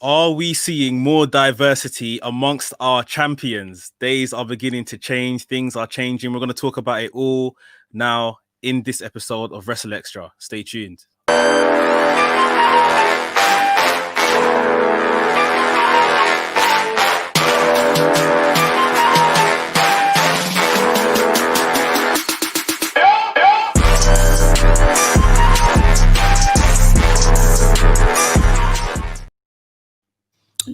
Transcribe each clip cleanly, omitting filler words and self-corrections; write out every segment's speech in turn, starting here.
Are we seeing more diversity amongst our champions? Days are beginning to change. Things are changing. We're going to talk about it all now in this episode of WrstlXtra. Stay tuned.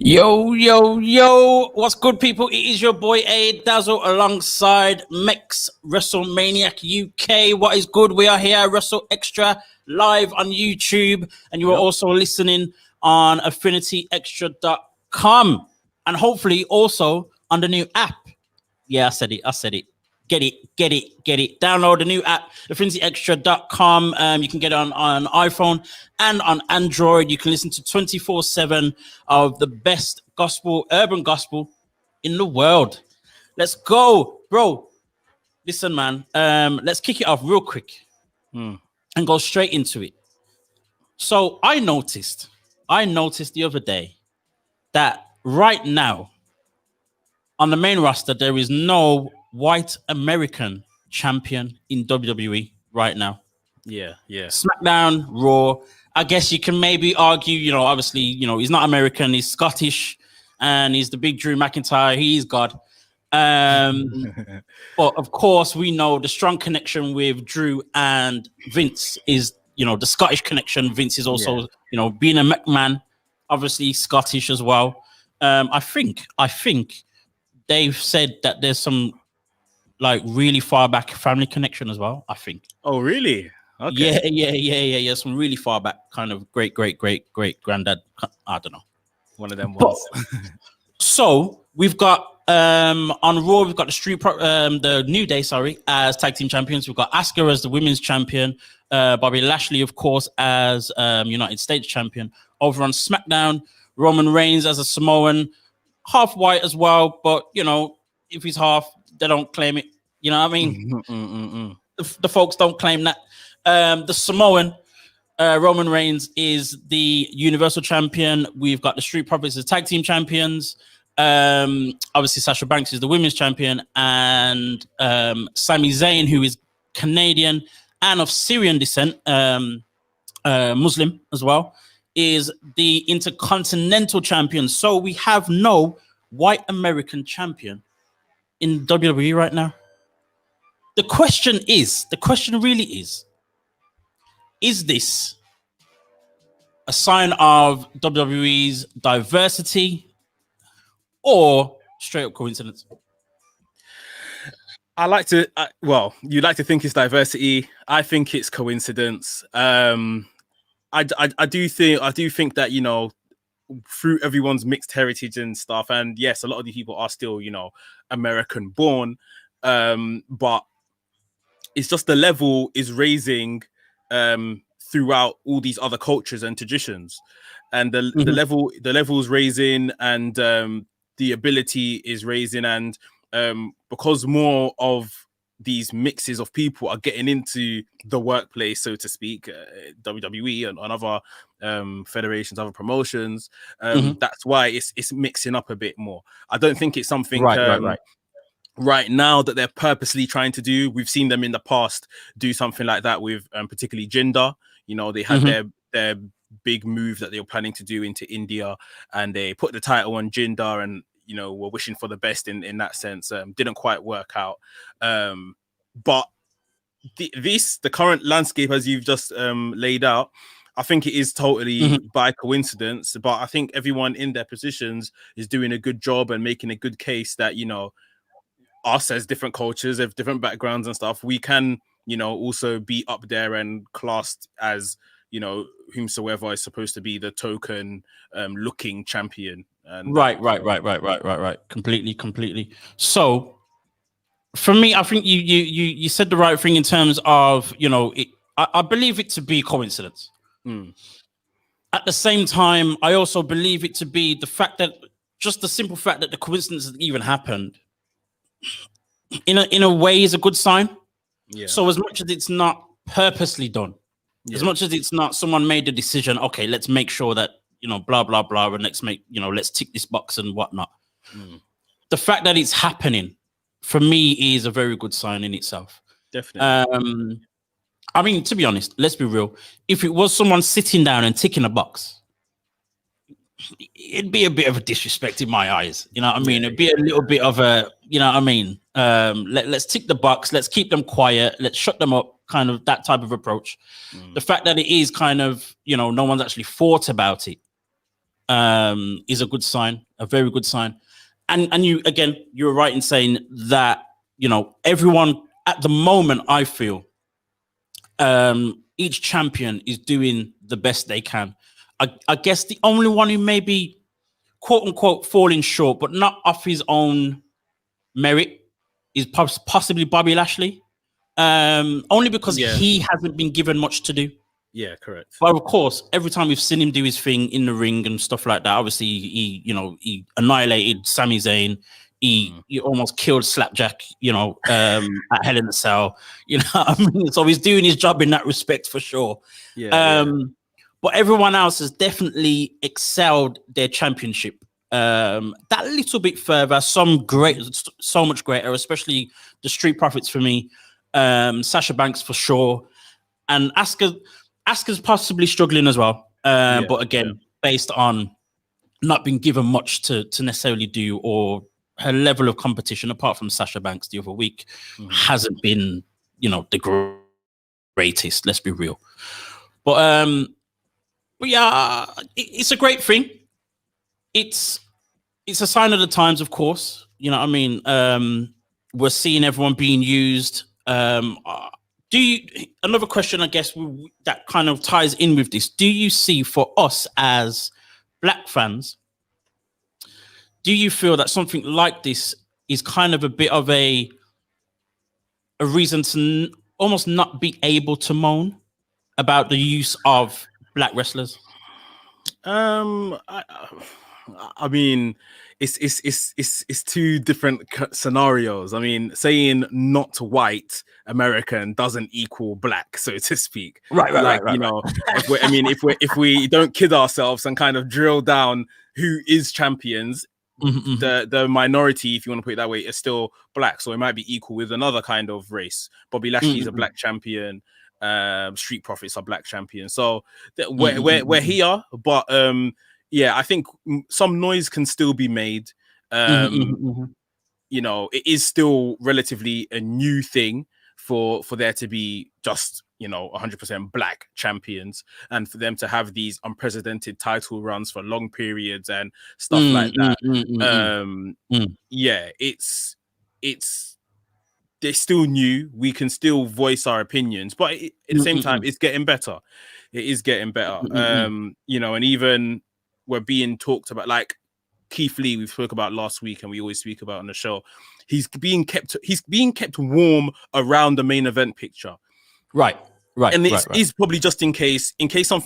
Yo, what's good, people? It is your boy A Dazzle alongside Mex WrestleManiac UK. What is good? We are here at WrstlXtra live on YouTube, and you are also listening on AffinityExtra.com and hopefully also on the new app. Yeah, I said it. Get it. Download the new app, AffinityExtra.com. You can get it on iPhone and on Android. You can listen to 24/7 of the best urban gospel in the world. Let's go, bro. Listen, man. Let's kick it off real quick and go straight into it. So I noticed the other day that right now on the main roster there is no white American champion in WWE right now. Yeah. SmackDown, Raw. I guess you can maybe argue, obviously, he's not American, he's Scottish, and he's the big Drew McIntyre. He's God. But of course, we know the strong connection with Drew and Vince is, the Scottish connection. Vince is also, being a McMahon, obviously Scottish as well. I think they've said that there's some really far back family connection as well, I think. Oh, really? Okay. Yeah. Some really far back kind of great granddad. I don't know. One of them ones. So we've got on Raw, we've got the New Day, as tag team champions. We've got Asuka as the women's champion, Bobby Lashley, of course, as United States champion. Over on SmackDown, Roman Reigns as a Samoan, half white as well, but if he's half, they don't claim it. You know what I mean? The folks don't claim that. The Samoan Roman Reigns is the Universal Champion. We've got the Street Profits as tag team champions. Obviously, Sasha Banks is the women's champion, and Sami Zayn, who is Canadian and of Syrian descent, Muslim as well, is the Intercontinental Champion. So we have no white American champion in WWE right now. The question really is this a sign of WWE's diversity or straight up coincidence? You like to think it's diversity. I think it's coincidence. I do think that, through everyone's mixed heritage and stuff, and yes, a lot of these people are still, American born, but it's just the level is raising throughout all these other cultures and traditions, and the level is raising, and the ability is raising, and because more of these mixes of people are getting into the workplace, so to speak, WWE and other federations, other promotions, that's why it's mixing up a bit more. I don't think it's something right now that they're purposely trying to do. We've seen them in the past do something like that with particularly Jinder. They had their big move that they were planning to do into India, and they put the title on Jinder, and were wishing for the best in that sense. Didn't quite work out. But the current landscape, as you've just laid out, I think it is totally by coincidence. But I think everyone in their positions is doing a good job and making a good case that, us as different cultures, have different backgrounds and stuff, we can, also be up there and classed as, whomsoever is supposed to be the token looking champion. And right. Completely. So for me, I think you said the right thing in terms of, I believe it to be coincidence. At the same time, I also believe it to be the simple fact that the coincidence has even happened in a way is a good sign. Yeah. So as much as it's not purposely done, as much as it's not someone made the decision, okay, let's make sure that blah blah blah, and let's tick this box and whatnot. The fact that it's happening for me is a very good sign in itself. Definitely. I mean, to be honest, let's be real. If it was someone sitting down and ticking a box, it'd be a bit of a disrespect in my eyes. You know what I mean? It'd be a little bit of a, you know what I mean? Let's tick the box. Let's keep them quiet. Let's shut them up. Kind of that type of approach. The fact that it is kind of, no one's actually thought about it is a good sign, a very good sign. And you were right in saying that, everyone at the moment, I feel, each champion is doing the best they can. I guess the only one who may be quote unquote falling short, but not off his own merit, is possibly Bobby Lashley. Only because he hasn't been given much to do. Yeah, correct. But of course, every time we've seen him do his thing in the ring and stuff like that, obviously he annihilated Sami Zayn. He almost killed Slapjack, at Hell in a Cell. You know what I mean? So he's doing his job in that respect for sure. But everyone else has definitely excelled their championship that little bit further. So much greater, especially the Street Profits for me. Sasha Banks for sure, and Asuka's possibly struggling as well. But again, based on not being given much to necessarily do, or her level of competition, apart from Sasha Banks the other week, hasn't been, the greatest. Let's be real. But yeah, it's a great thing. It's a sign of the times, of course. You know what I mean? We're seeing everyone being used. Another question, I guess, that kind of ties in with this. Do you see, for us as Black fans, do you feel that something like this is kind of a bit of a reason to almost not be able to moan about the use of Black wrestlers? I mean, it's two different scenarios. I mean, saying not white American doesn't equal Black, so to speak. Right. If we don't kid ourselves and kind of drill down who is champions, the minority, if you want to put it that way, is still Black, so it might be equal with another kind of race. Bobby Lashley is a Black champion. Street Profits are Black champions, so we're here, but I think some noise can still be made. It is still relatively a new thing for there to be just 100% Black champions, and for them to have these unprecedented title runs for long periods and stuff like that. They're still new. We can still voice our opinions, but at the same time, it's getting better. It is getting better. And even we're being talked about, like Keith Lee, we spoke about last week, and we always speak about on the show. He's being kept warm around the main event picture. Right. And it's probably just in case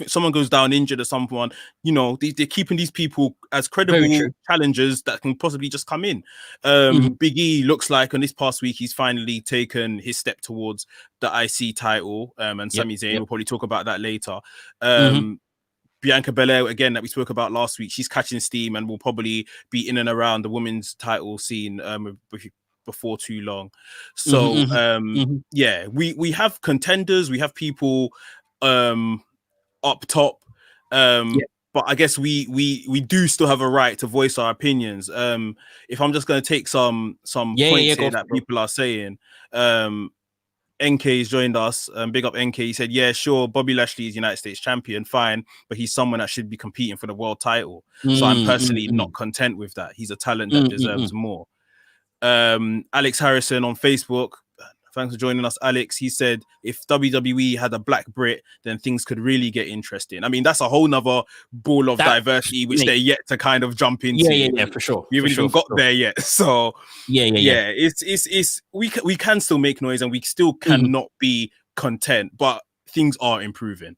someone goes down injured or someone, they're keeping these people as credible challengers that can possibly just come in. Big E looks like on this past week, he's finally taken his step towards the IC title. And Sami Zayn, we'll probably talk about that later. Bianca Belair, again, that we spoke about last week, she's catching steam and will probably be in and around the women's title scene before too long. So we have contenders, we have people up top, but I guess we do still have a right to voice our opinions. If I'm just going to take some points here that people are saying, NK's joined us. Big up NK. He said, yeah, sure, Bobby Lashley is United States champion, fine, but he's someone that should be competing for the world title. So I'm personally not content with that. He's a talent that deserves more. Alex Harrison on Facebook, thanks for joining us, Alex. He said, if WWE had a Black Brit, then things could really get interesting. I mean, that's a whole nother ball of diversity, which they're yet to kind of jump into. Yeah, for sure. We haven't even got there yet. So it's we can still make noise, and we still cannot be content, but things are improving.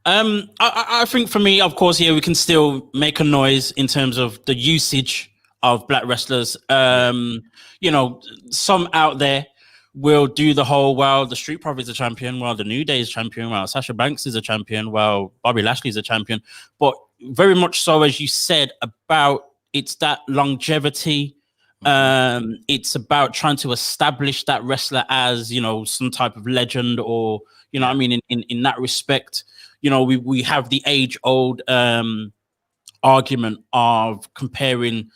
I think for me, of course, we can still make a noise in terms of the usage of Black wrestlers. Some out there will do the whole, well, the Street Profits are champion, well, the New Day is champion, well, Sasha Banks is a champion, well, Bobby Lashley is a champion. But very much so, as you said, about it's that longevity. It's about trying to establish that wrestler as, you know, some type of legend, or, you know what I mean, in that respect. You know, we have the age old argument of comparing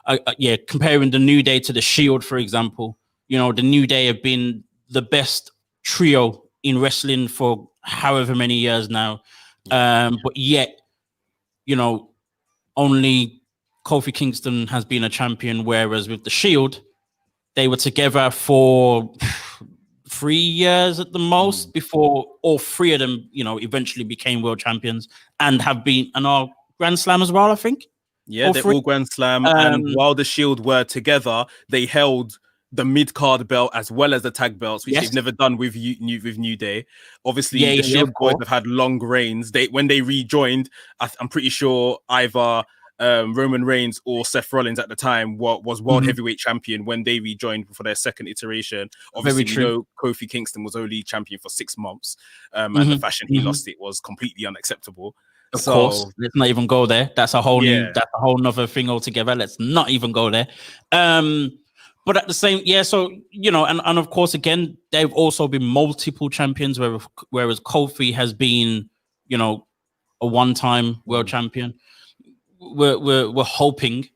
the New Day to the Shield, for example. You know, the New Day have been the best trio in wrestling for however many years now. But yet, you know, only Kofi Kingston has been a champion, whereas with the Shield, they were together for 3 years at the most before all three of them, you know, eventually became world champions and have been and are Grand Slam as well, I think. Yeah, they're all Grand Slam. And while the Shield were together, they held the mid-card belt as well as the tag belts, which they've never done with New Day. Obviously, the Shield boys have had long reigns. When they rejoined, I'm pretty sure either Roman Reigns or Seth Rollins at the time was world heavyweight champion when they rejoined for their second iteration. Obviously, we know Kofi Kingston was only champion for 6 months, and the fashion he lost it was completely unacceptable. Of course, let's not even go there. That's a whole nother thing altogether. Let's not even go there. But at the same, so, you know, and of course, again, they've also been multiple champions, whereas Kofi has been, you know, a one-time world champion. We're hoping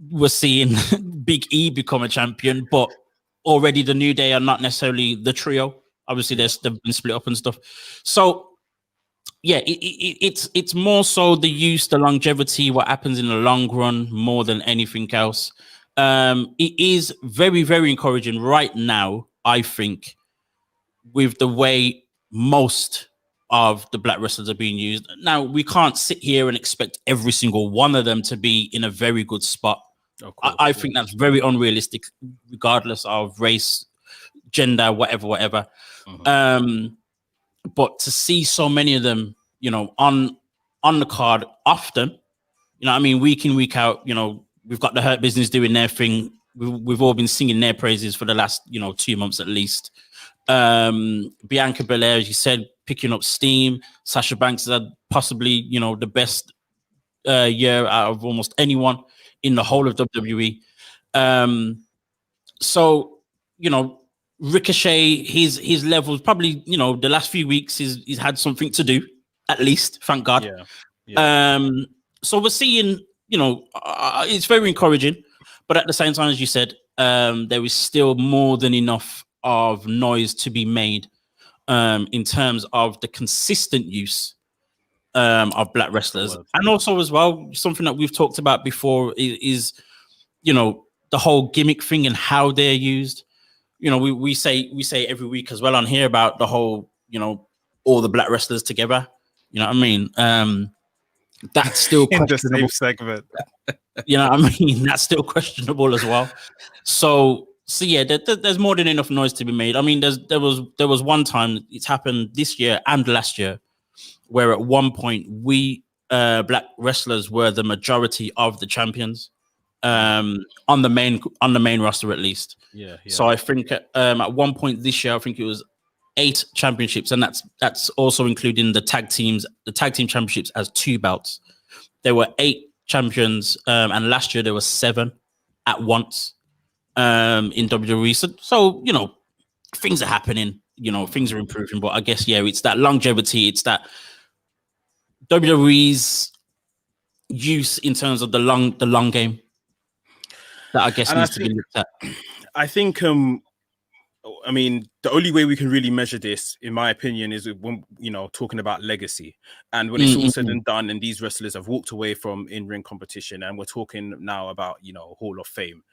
we're seeing Big E become a champion, but already the New Day are not necessarily the trio. Obviously, they've been split up and stuff. So, yeah, it's more so the use, the longevity, what happens in the long run more than anything else. It is very, very encouraging right now, I think, with the way most of the black wrestlers are being used. Now, we can't sit here and expect every single one of them to be in a very good spot. I think that's very unrealistic, regardless of race, gender, whatever. But to see so many of them, you know, on the card often, you know what I mean, week in, week out, you know, we've got the Hurt Business doing their thing. We've all been singing their praises for the last, you know, 2 months at least. Bianca Belair, as you said, picking up steam. Sasha Banks has had possibly, you know, the best year out of almost anyone in the whole of WWE. So, you know, Ricochet, his levels probably, you know, the last few weeks he's had something to do, at least, thank God. So we're seeing, you know, it's very encouraging, but at the same time, as you said, there is still more than enough of noise to be made in terms of the consistent use of black wrestlers. And also as well, something that we've talked about before is, you know, the whole gimmick thing and how they're used. You know, we say every week as well on here about the whole, you know, all the black wrestlers together. You know what I mean? That's still in the questionable. same segment. You know what I mean? That's still questionable as well. So yeah, there's more than enough noise to be made. I mean, there was one time, it's happened this year and last year, where at one point we black wrestlers were the majority of the champions on the main roster, at least. Yeah. So I think at one point this year, I think it was 8 championships, and that's also including the tag team championships as 2 belts. There were 8 champions, and last year there were 7 at once in WWE. So you know, things are happening. You know, things are improving. But I guess it's that longevity. It's that WWE's use in terms of the long game that I guess needs to be looked at. I think I mean, the only way we can really measure this, in my opinion, is when, you know, talking about legacy. And when it's all said and done, and these wrestlers have walked away from in-ring competition, and we're talking now about, you know, Hall of Fame.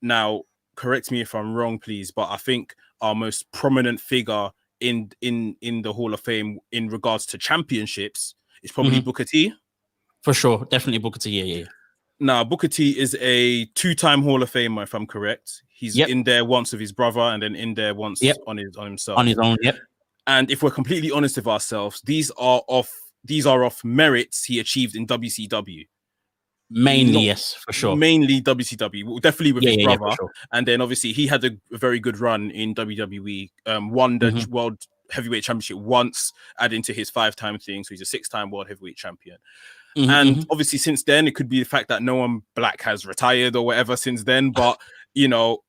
Now, correct me if I'm wrong, please, but I think our most prominent figure in the Hall of Fame in regards to championships is probably Booker T. For sure, definitely Booker T. Yeah. Now, Booker T is a 2-time Hall of Famer, if I'm correct. He's in there once with his brother, and then in there once on himself. On his own, And if we're completely honest with ourselves, these are off merits he achieved in WCW. Mainly, yes, for sure. Mainly WCW, definitely with his brother. For sure. And then obviously he had a very good run in WWE. Won the world heavyweight championship once, adding to his 5-time thing. So he's a 6-time world heavyweight champion. Mm-hmm. And obviously since then, it could be the fact that no one black has retired or whatever since then. But, you know,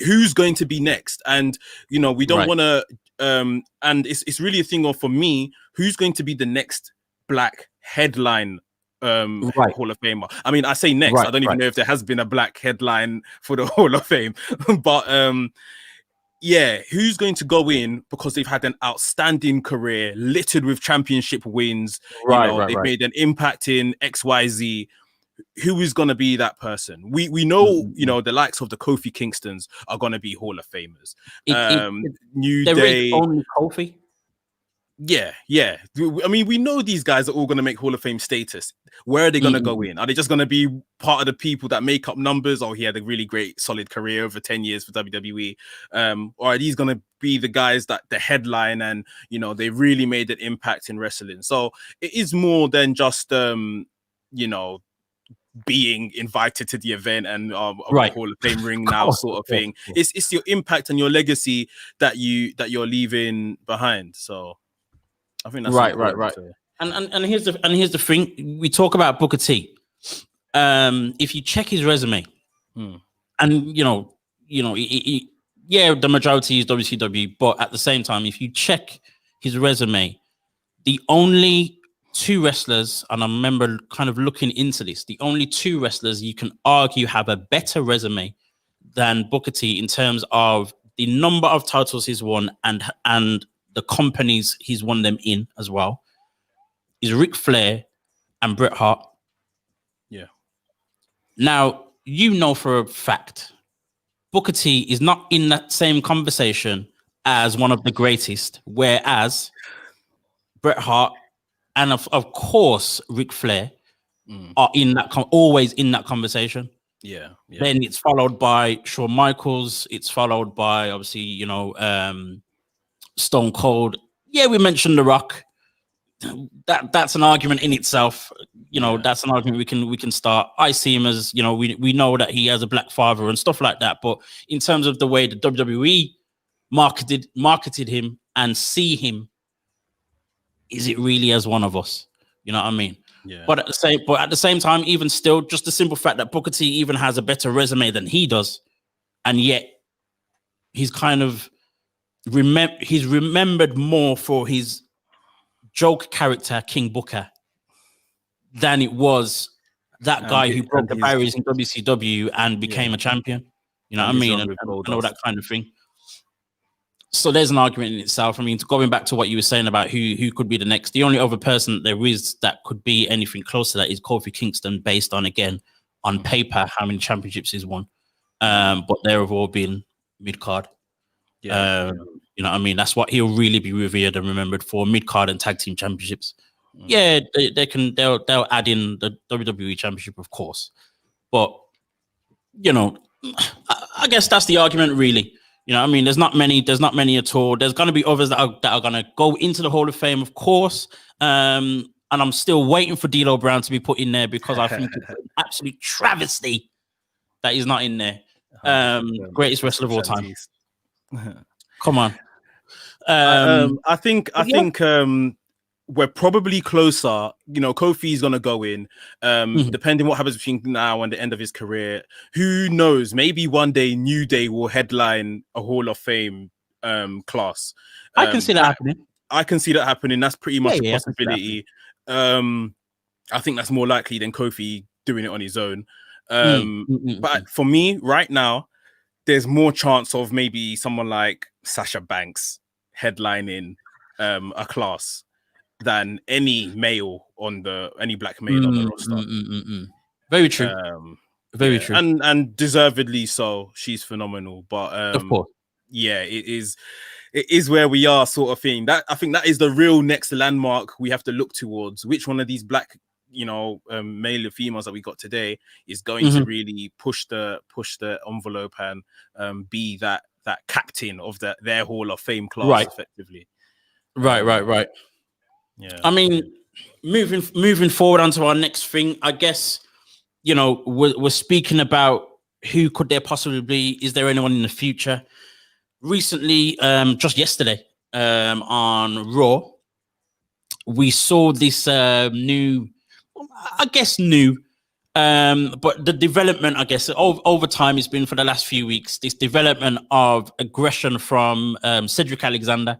who's going to be next? And, you know, we don't want to, and it's really a thing of, for me, who's going to be the next black headline Hall of Famer? I mean, I say next, I don't even know if there has been a black headline for the Hall of Fame, but yeah, who's going to go in because they've had an outstanding career littered with championship wins, they've made an impact in XYZ. Who is going to be that person? We know, you know, the likes of the Kofi Kingstons are going to be Hall of Famers. New Day, only Kofi. Yeah. I mean, we know these guys are all going to make Hall of Fame status. Where are they going to go in? Are they just going to be part of the people that make up numbers? Oh, he had a really great, solid career over 10 years for WWE. Or are these going to be the guys that the headline and, you know, they really made an impact in wrestling? So it is more than just, you know, being invited to the event and a Hall of Fame ring now sort of thing. It's your impact and your legacy that you're leaving behind. So I think that's right. And here's the thing. We talk about Booker T. If you check his resume, and you know, the majority is WCW, but at the same time, if you check his resume, the only 2 wrestlers, and I remember kind of looking into this, the only 2 wrestlers you can argue have a better resume than Booker T in terms of the number of titles he's won and the companies he's won them in as well, is Ric Flair and Bret Hart. Yeah. Now, you know for a fact, Booker T is not in that same conversation as one of the greatest, whereas Bret Hart and of course Ric Flair are in that always in that conversation. Yeah. Then it's followed by Shawn Michaels. It's followed by obviously, you know, Stone Cold. Yeah, we mentioned The Rock. That's an argument in itself. You know, that's an argument we can start. I see him as, you know, we know that he has a black father and stuff like that. But in terms of the way the WWE marketed him and see him, is it really as one of us? You know what I mean? Yeah. But at the same time, even still, just the simple fact that Booker T even has a better resume than he does, and yet he's kind of he's remembered more for his joke character King Booker than it was that guy who broke the barriers in WCW and became a champion. You know what I mean? And all that kind of thing. So there's an argument in itself. I mean, going back to what you were saying about who could be the next, the only other person there is that could be anything close to that is Kofi Kingston, based on, again, on paper, how many championships he's won. But they have all been mid-card. You know what I mean? That's what he'll really be revered and remembered for, mid-card and tag team championships. Yeah, they'll add in the WWE championship, of course. But, you know, I guess that's the argument, really. You know what I mean? There's not many at all. There's going to be others that are going to go into the Hall of Fame, of course. And I'm still waiting for D'Lo Brown to be put in there because I think it's an absolute travesty that he's not in there. Greatest wrestler of all time. Come on. I think we're probably closer. You know, Kofi's gonna go in. Depending what happens between now and the end of his career, who knows? Maybe one day New Day will headline a Hall of Fame class. I can see that happening. I can see that happening. That's pretty much a possibility. I think that's more likely than Kofi doing it on his own. But for me, right now, there's more chance of maybe someone like Sasha Banks headlining a class than any black male on the roster. Very true. Very true. And deservedly so. She's phenomenal. But of course. Yeah, it is where we are, sort of thing. That I think that is the real next landmark we have to look towards. Which one of these black, you know, male or females that we got today is going to really push the envelope and be that captain of their Hall of Fame class, effectively. Right. Yeah. I mean, moving forward onto our next thing, I guess, you know, we're speaking about who could there possibly be? Is there anyone in the future? Recently, just yesterday, on Raw, we saw this new, but the development, I guess, over time, it's been for the last few weeks, this development of aggression from Cedric Alexander.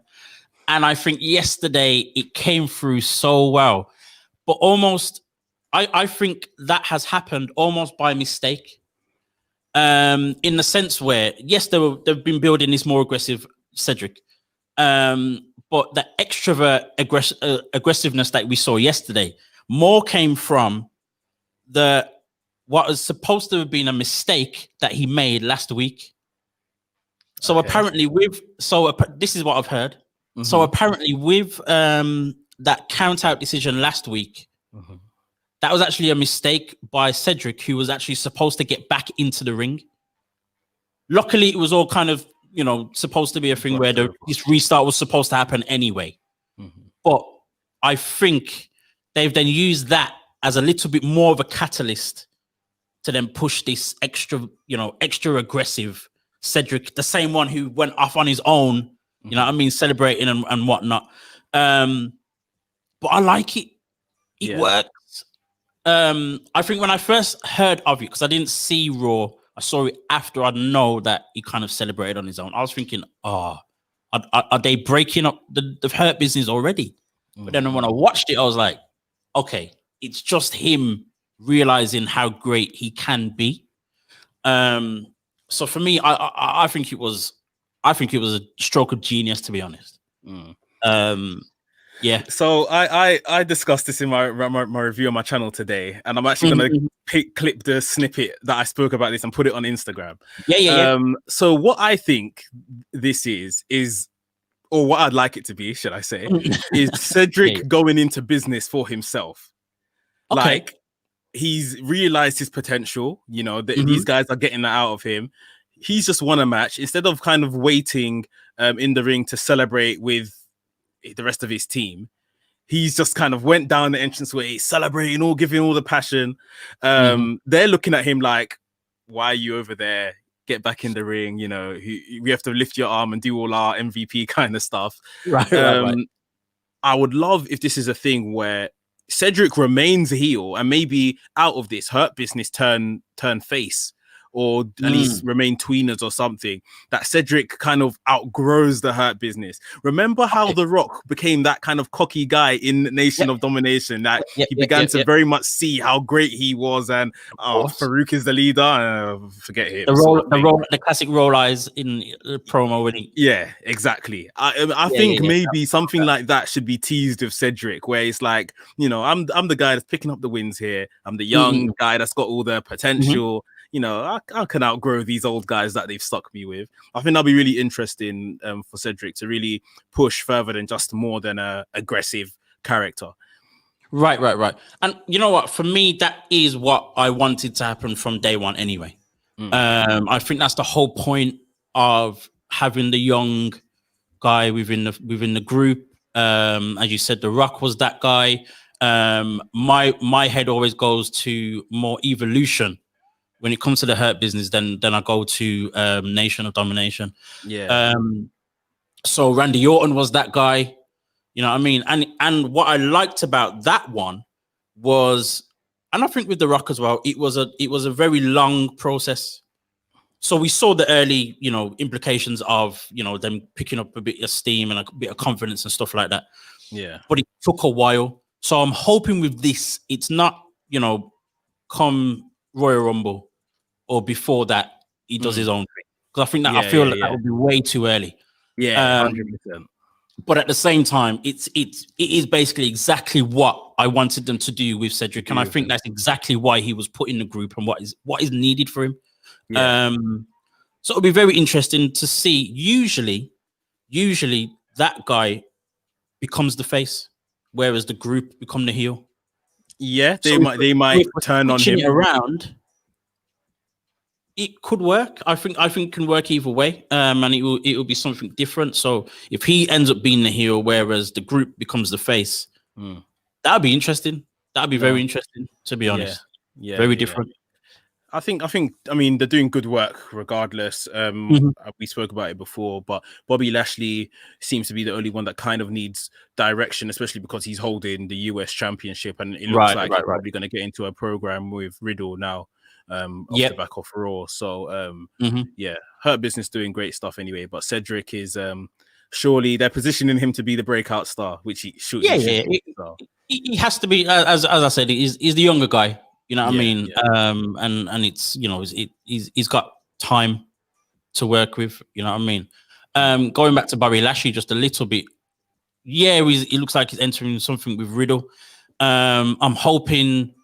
And I think yesterday it came through so well. But almost, I think that has happened almost by mistake. In the sense where, yes, they've been building this more aggressive Cedric. But the extrovert aggressiveness that we saw yesterday more came from what was supposed to have been a mistake that he made last week. So apparently this is what I've heard. Mm-hmm. So apparently with that count out decision last week, mm-hmm. that was actually a mistake by Cedric, who was actually supposed to get back into the ring. Luckily, it was all kind of, supposed to be a thing where this restart was supposed to happen anyway. Mm-hmm. But I think they've then used that as a little bit more of a catalyst to then push this extra aggressive Cedric, the same one who went off on his own, celebrating and whatnot. But I like it. It works. I think when I first heard of it, because I didn't see Raw, I saw it after I know that he kind of celebrated on his own. I was thinking, are they breaking up the Hurt Business already? Mm-hmm. But then when I watched it, I was like, okay, it's just him realizing how great he can be. So for me, I think it was a stroke of genius, to be honest. Mm. Yeah. So I discussed this in my review on my channel today, and I'm actually going to clip the snippet that I spoke about this and put it on Instagram. Yeah. So what I think this is, or what I'd like it to be, should I say, is Cedric going into business for himself. Okay. Like, he's realized his potential, that these guys are getting that out of him. He's just won a match. Instead of kind of waiting in the ring to celebrate with the rest of his team, he's just kind of went down the entranceway, celebrating, giving all the passion. They're looking at him like, why are you over there? Get back in the ring. We have to lift your arm and do all our MVP kind of stuff. Right. I would love if this is a thing where Cedric remains a heel and maybe out of this Hurt Business turn face, or at least remain tweeners or something, that Cedric kind of outgrows the Hurt Business. Remember how The Rock became that kind of cocky guy in Nation of Domination, that he began to very much see how great he was, and Farouk is the leader, forget him. The classic roll eyes in the promo winning. Yeah, exactly. I think maybe something like that should be teased with Cedric, where it's like, I'm the guy that's picking up the wins here. I'm the young guy that's got all the potential. I can outgrow these old guys that they've stuck me with. I think that'll be really interesting for Cedric to really push further than just more than a aggressive character. Right. And you know what? For me, that is what I wanted to happen from day one anyway. I think that's the whole point of having the young guy within the group. As you said, The Rock was that guy. My head always goes to more evolution. When it comes to the Hurt Business, then I go to Nation of Domination. Yeah. So Randy Orton was that guy, you know what I mean? And what I liked about that one was, and I think with The Rock as well, it was a very long process. So we saw the early, implications of, them picking up a bit of steam and a bit of confidence and stuff like that. Yeah. But it took a while. So I'm hoping with this, it's not, come Royal Rumble or before that he does his own thing, because I think that I feel that would be way too early. Yeah, 100%. But at the same time, it is basically exactly what I wanted them to do with Cedric, and I think that's exactly why he was put in the group and what is needed for him. Yeah. So it'll be very interesting to see. Usually that guy becomes the face, whereas the group become the heel. Yeah, they might turn on him around. It could work. I think it can work either way, and it will be something different. So if he ends up being the heel, whereas the group becomes the face, that'd be interesting. That'd be very interesting, to be honest. Yeah, very different. I mean, they're doing good work regardless. Mhm. We spoke about it before, but Bobby Lashley seems to be the only one that kind of needs direction, especially because he's holding the US championship, and it looks like he's Right. probably going to get into a program with Riddle now, off the Yep. back of Raw. So, Mhm. yeah, Hurt Business doing great stuff anyway. But Cedric is surely they're positioning him to be the breakout star, which he should. Yeah, He should yeah. be. So. He has to be, as I said, he's the younger guy. You know what I Yeah, mean? yeah. And it's, you know, he's got time to work with. You know what I mean? Going back to Bobby Lashley just a little bit. Yeah, he looks like he's entering something with Riddle. I'm hoping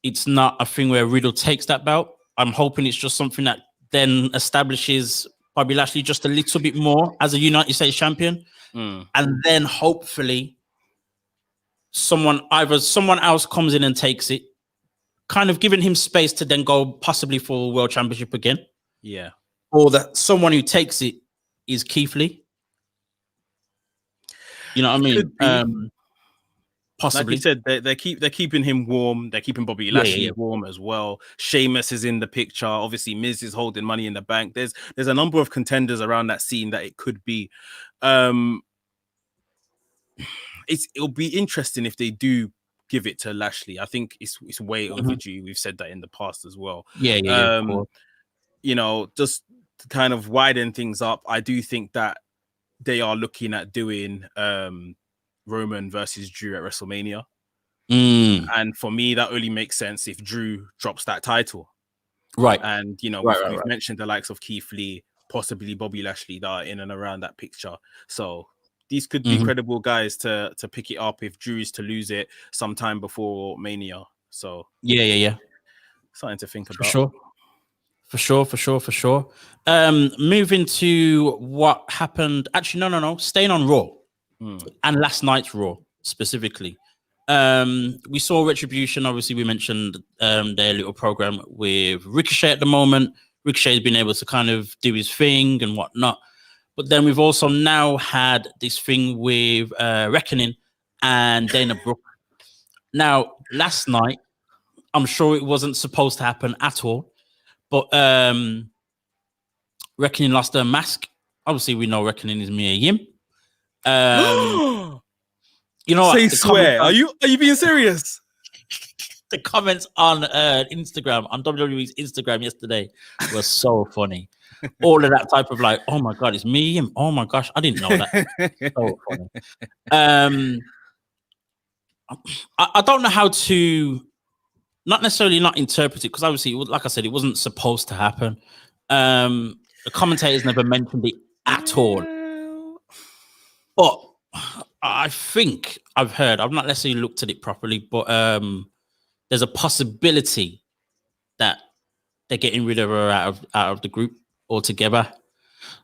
it's not a thing where Riddle takes that belt. I'm hoping it's just something that then establishes Bobby Lashley just a little bit more as a United States champion. And then hopefully someone else comes in and takes it, kind of giving him space to then go possibly for a world championship again. Yeah. Or that someone who takes it is Keith Lee. You know what I mean? Possibly. Like you said, they're keeping him warm. They're keeping Bobby Lashley warm as well. Sheamus is in the picture. Obviously, Miz is holding Money in the Bank. There's a number of contenders around that scene that it could be. It'll be interesting if they do give it to Lashley. I think it's way overdue. We've said that in the past as well. Yeah. Of course. You know, just to kind of widen things up, I do think that they are looking at doing Roman versus Drew at WrestleMania. And for me, that only makes sense if Drew drops that title. Right. And, you know, we've mentioned the likes of Keith Lee, possibly Bobby Lashley that are in and around that picture. So these could be credible guys to pick it up if Drew is to lose it sometime before Mania. So yeah. Something to think For about. For sure. Moving to what happened. Actually, no. Staying on Raw and last night's Raw specifically. We saw Retribution. Obviously, we mentioned their little program with Ricochet at the moment. Ricochet has been able to kind of do his thing and whatnot. But then we've also now had this thing with Reckoning and Dana Brooke. Now, last night, I'm sure it wasn't supposed to happen at all. But Reckoning lost her mask. Obviously, we know Reckoning is Mia Yim. You know Say what? swear. Are you being serious? The comments on Instagram, on WWE's Instagram yesterday were so funny. All of that type of like, oh my God, it's Mia Yim. Oh my gosh, I didn't know that. So funny. I don't know how to not necessarily not interpret it, because obviously, like I said, it wasn't supposed to happen. The commentators never mentioned it at all. But I think I've heard, I've not necessarily looked at it properly, but there's a possibility that they're getting rid of her out of the group altogether.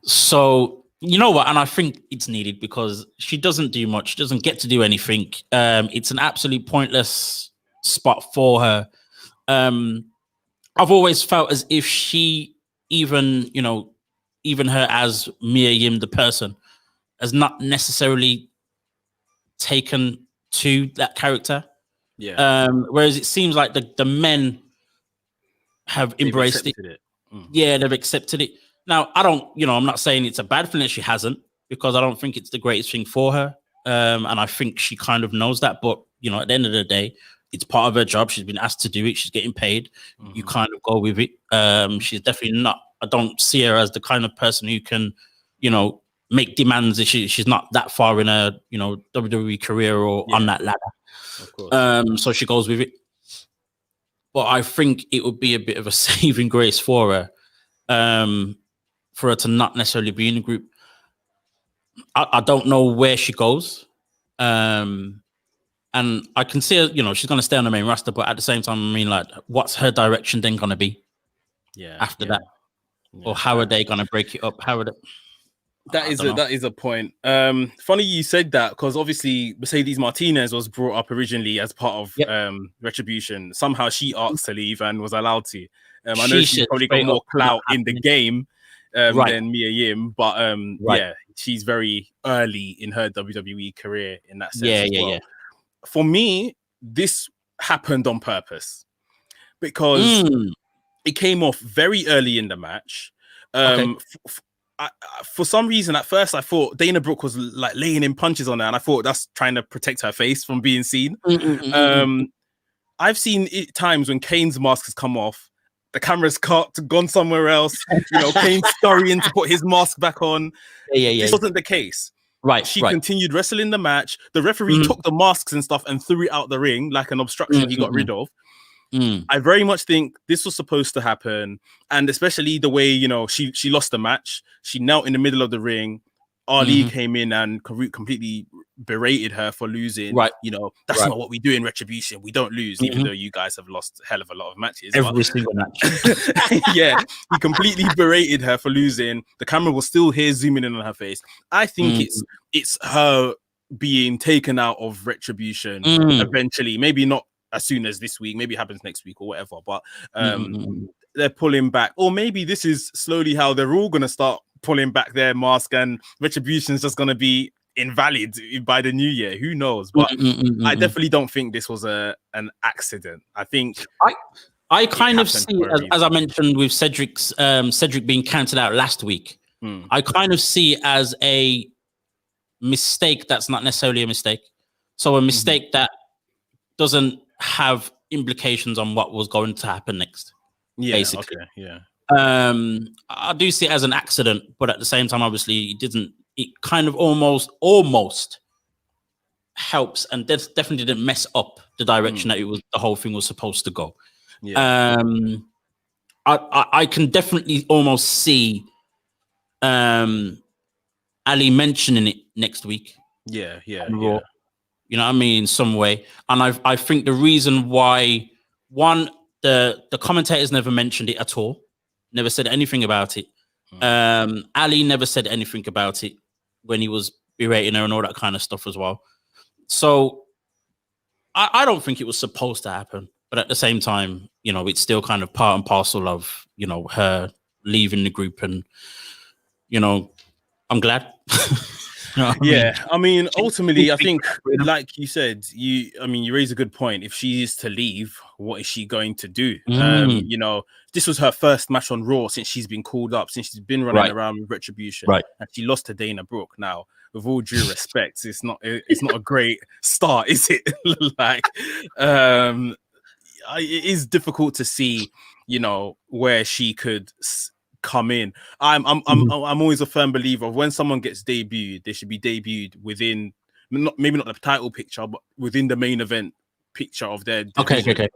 So, you know what? And I think it's needed because she doesn't do much. She doesn't get to do anything. It's an absolute pointless spot for her. I've always felt as if she, even her as Mia Yim, the person, has not necessarily taken to that character. Yeah. Whereas it seems like the men have embraced it. Yeah, they've accepted it. Now, I'm not saying it's a bad thing that she hasn't, because I don't think it's the greatest thing for her. And I think she kind of knows that. But, at the end of the day, it's part of her job. She's been asked to do it. She's getting paid. You kind of go with it. She's definitely not, I don't see her as the kind of person who can, make demands. She's not that far in her, WWE career or on that ladder. Of course. So she goes with it. But I think it would be a bit of a saving grace for her to not necessarily be in the group. I don't know where she goes. And I can see her, she's going to stay on the main roster, but at the same time, I mean, like, what's her direction then going to be after that? Or how are they going to break it up? That is a point. Funny you said that, because obviously Mercedes Martinez was brought up originally as part of Retribution. Somehow she asked to leave and was allowed to. I know she's probably got more clout in the game than Mia Yim, but she's very early in her WWE career in that sense. Yeah. For me, this happened on purpose, because it came off very early in the match. For some reason, at first, I thought Dana Brooke was like laying in punches on her, and I thought that's trying to protect her face from being seen. I've seen it times when Kane's mask has come off, the camera's cut, gone somewhere else. Kane's scurrying to put his mask back on. This wasn't the case. She continued wrestling the match. The referee took the masks and stuff and threw it out the ring like an obstruction he got rid of. I very much think this was supposed to happen, and especially the way she lost the match. She knelt in the middle of the ring. Ali came in and completely berated her for losing. That's not what we do in Retribution. We don't lose, even though you guys have lost a hell of a lot of matches. Every single match. He completely berated her for losing. The camera was still here zooming in on her face. I think it's her being taken out of Retribution eventually. Maybe not as soon as this week. Maybe it happens next week or whatever. But they're pulling back. Or maybe this is slowly how they're all going to start pulling back their mask, and Retribution's just going to be invalid by the new year. Who knows? But I definitely don't think this was an accident. I think I kind of see, as I mentioned with Cedric being counted out last week, I kind of see it as a mistake that's not necessarily a mistake. So a mistake that doesn't have implications on what was going to happen next. Basically. I do see it as an accident, but at the same time, obviously, it kind of almost helps, and definitely didn't mess up the direction that the whole thing was supposed to go. I can definitely almost see Ali mentioning it next week. Yeah. You know what I mean? In some way. And I think the reason why, one, the commentators never mentioned it at all. Never said anything about it. Ali never said anything about it when he was berating her and all that kind of stuff as well. So I don't think it was supposed to happen. But at the same time, it's still kind of part and parcel of, her leaving the group. And, I'm glad. I mean, ultimately, I think, like you said, you raise a good point. If she is to leave, what is she going to do? This was her first match on Raw since she's been called up, since she's been running around with Retribution, and she lost to Dana Brooke. Now, with all due respect, it's not a great start, is it? It is difficult to see, where she could come in. I'm always a firm believer of when someone gets debuted, they should be debuted within maybe not the title picture, but within the main event picture of their division. Okay.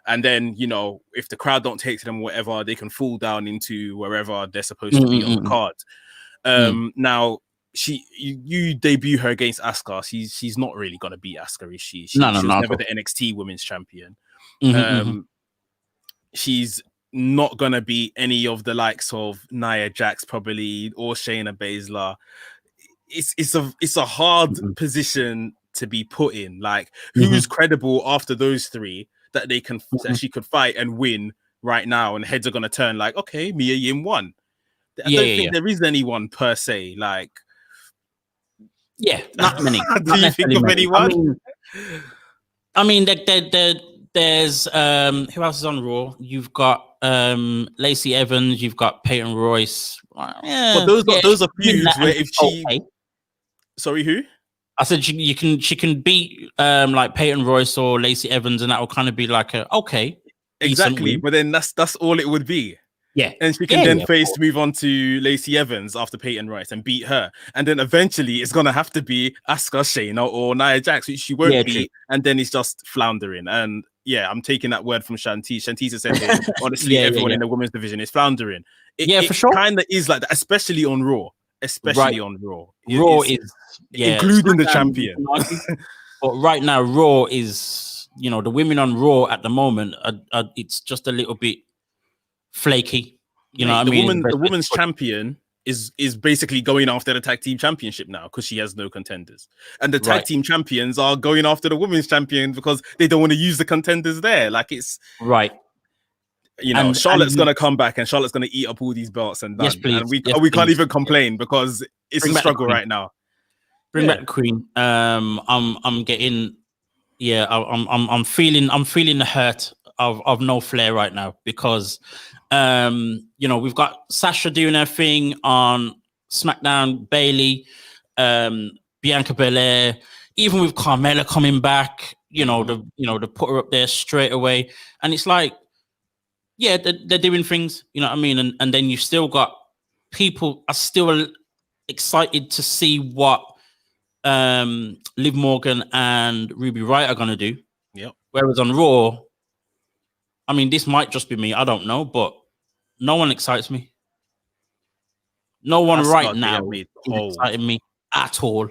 And then, if the crowd don't take to them, whatever, they can fall down into wherever they're supposed to be on the card. Now, you debut her against Asuka. She's not really gonna beat Asuka, is she? She was never the NXT Women's Champion. She's not gonna be any of the likes of Nia Jax probably, or Shayna Baszler. It's a hard position to be put in. Like, who's credible after those three that that she could fight and win right now, and heads are gonna turn like, okay, Mia Yim won. I don't think there is anyone per se. Like, not many. Do you think of anyone? I mean, there's who else is on Raw? You've got Lacey Evans, you've got Peyton Royce. But those are feuds where if she sorry, who? I said she can beat like Peyton Royce or Lacey Evans, and that will kind of be like exactly. But then that's all it would be. Yeah, and she can then move on to Lacey Evans after Peyton Royce and beat her, and then eventually it's gonna have to be Asuka, Shayna, or Nia Jax, which she won't beat, and then it's just floundering. And I'm taking that word from Shantice. Shantice said it. Honestly, everyone in the women's division is floundering. It for sure. Kind of is like that, especially on Raw. Raw is including the champion. But right now, Raw is, the women on Raw at the moment it's just a little bit flaky. The women's champion is basically going after the tag team championship now because she has no contenders, and the tag team champions are going after the women's champion because they don't want to use the contenders there. Like, it's right. Charlotte's gonna come back, and Charlotte's gonna eat up all these belts, and done. Yes, please. And we can't even complain because it's a struggle right now. Bring back the Queen. I'm getting, I'm feeling the hurt of no Flair right now, because You know, we've got Sasha doing her thing on SmackDown, Bayley, Bianca Belair, even with Carmella coming back, you know, to put her up there straight away. And it's like, yeah, they're doing things, you know what I mean? And then you've still got people are still excited to see what Liv Morgan and Ruby Riott are going to do. Yep. Whereas on Raw, I mean, this might just be me. I don't know, but no one excites me. No one right now is exciting me at all.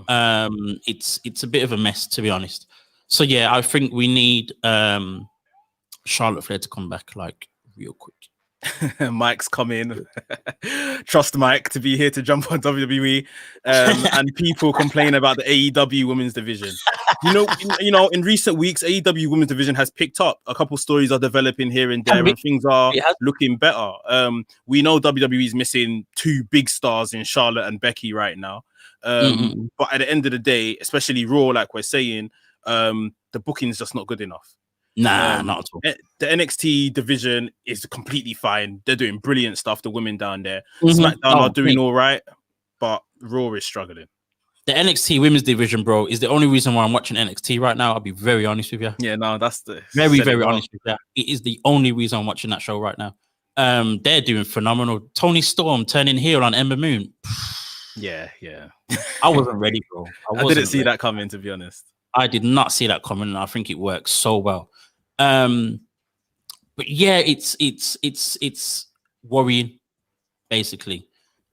It's a bit of a mess, to be honest. So yeah, I think we need Charlotte Flair to come back like real quick. Mike's coming. Trust Mike to be here to jump on WWE, and people complain about the AEW women's division. You know, in recent weeks, AEW women's division has picked up. A couple stories are developing here and there, and things are looking better. We know WWE is missing 2 big stars in Charlotte and Becky right now. But at the end of the day, especially Raw, like we're saying, the booking is just not good enough. Nah, not at all. The NXT division is completely fine. They're doing brilliant stuff. The women down there, SmackDown are doing all right, but Raw is struggling. The NXT women's division, bro, is the only reason why I'm watching NXT right now. I'll be very honest with you. Yeah, no, that's the very honest with you. It is the only reason I'm watching that show right now. They're doing phenomenal. Tony Storm turning heel on Ember Moon. Yeah. I wasn't ready, bro. I didn't see that coming, to be honest. I did not see that coming, and I think it works so well. But yeah, it's worrying, basically.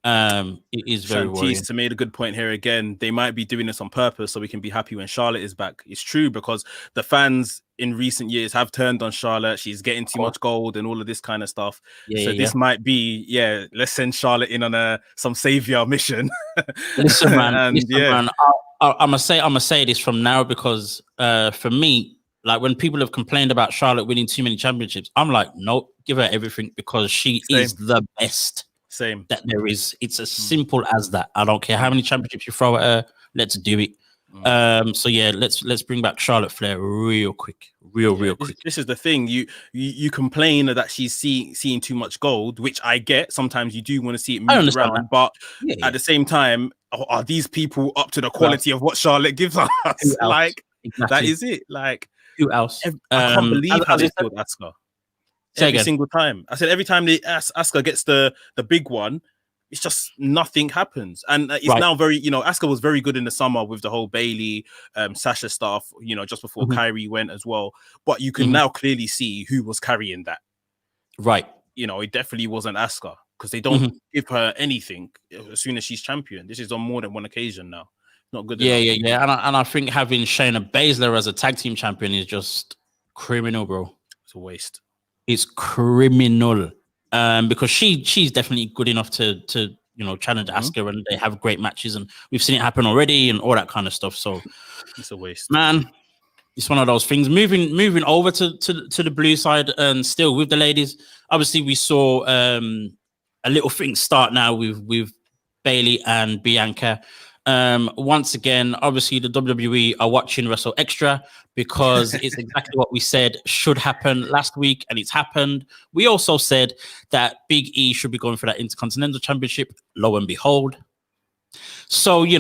It is very worrying. To made a good point here again. They might be doing this on purpose so we can be happy when Charlotte is back. It's true, because the fans in recent years have turned on Charlotte. She's getting too much gold and all of this kind of stuff. This might be, let's send Charlotte in on some savior mission. Listen, man. Man, I'm gonna say this from now, because for me, like, when people have complained about Charlotte winning too many championships, I'm like, nope, give her everything, because she is the best. Same. That there is. It's as simple as that. I don't care how many championships you throw at her. Let's do it. So yeah, let's bring back Charlotte Flair real quick. Real quick. This is the thing. You complain that she's seeing too much gold, which I get. Sometimes you do want to see it move around, but at the same time, are these people up to the quality of what Charlotte gives us? Like, that is it. Like, who else? I can't believe how they killed Asuka. Every single time. I said every time Asuka gets the big one, it's just nothing happens. And it's now very, Asuka was very good in the summer with the whole Bayley, Sasha stuff, just before Kyrie went as well. But you can now clearly see who was carrying that. Right. It definitely wasn't Asuka, because they don't give her anything as soon as she's champion. This is on more than one occasion now. Not good enough. Yeah. And I think having Shayna Baszler as a tag team champion is just criminal, bro. It's a waste. It's criminal. Because she's definitely good enough to challenge Asuka, and they have great matches, and we've seen it happen already and all that kind of stuff. So it's a waste, man. It's one of those things. Moving over to the blue side, and still with the ladies. Obviously, we saw a little thing start now with Bayley and Bianca. Once again, obviously the WWE are watching WrstlXtra, because it's exactly what we said should happen last week, and it's happened. We also said that Big E should be going for that Intercontinental Championship. Lo and behold. So, hi